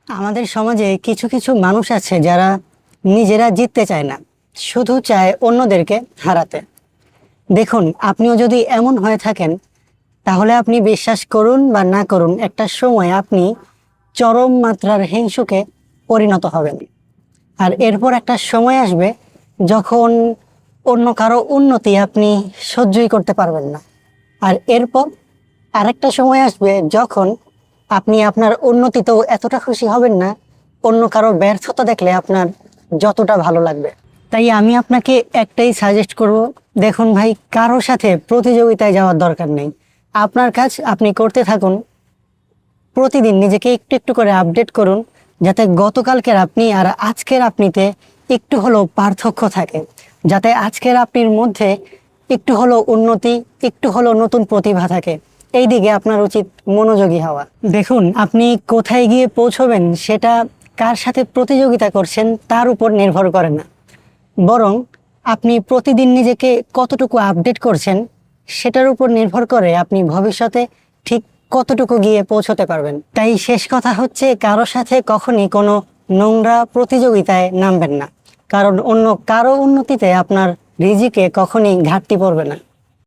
আমাদের সমাজে কিছু কিছু মানুষ আছে যারা নিজেরা জিততে চায় না, শুধু চায় অন্যদেরকে হারাতে। দেখুন, আপনিও যদি এমন হয়ে থাকেন তাহলে আপনি বিশ্বাস করুন বা না করুন, একটা সময় আপনি চরম মাত্রার হিংসুকে পরিণত হবেন। আর এরপর একটা সময় আসবে যখন অন্য কারো উন্নতি আপনি সহ্যই করতে পারবেন না। আর এরপর আরেকটা সময় আসবে যখন আপনি আপনার উন্নতিতেও এতটা খুশি হবেন না, অন্য কারো ব্যর্থতা দেখলে আপনার যতটা ভালো লাগবে। তাই আমি আপনাকে একটাই সাজেস্ট করব, দেখুন ভাই, কারোর সাথে প্রতিযোগিতায় যাওয়ার দরকার নেই। আপনার কাজ আপনি করতে থাকুন, প্রতিদিন নিজেকে একটু একটু করে আপডেট করুন, যাতে গতকালকের আপনি আর আজকের আপনিতে একটু হলেও পার্থক্য থাকে, যাতে আজকের আপনির মধ্যে একটু হলেও উন্নতি, একটু হলেও নতুন প্রতিভা থাকে। এই দিকে আপনার উচিত মনোযোগী হওয়া। দেখুন, আপনি কোথায় গিয়ে পৌঁছবেন সেটা কার সাথে প্রতিযোগিতা করছেন তার উপর নির্ভর করে না, বরং আপনি প্রতিদিন নিজেকে কতটুকু আপডেট করছেন সেটার উপর নির্ভর করে আপনি ভবিষ্যতে ঠিক কতটুকু গিয়ে পৌঁছতে পারবেন। তাই শেষ কথা হচ্ছে, কারো সাথে কখনই কোনো নোংরা প্রতিযোগিতায় নামবেন না, কারণ অন্য কারো উন্নতিতে আপনার রিজিকে কখনই ঘাটতি পড়বে না।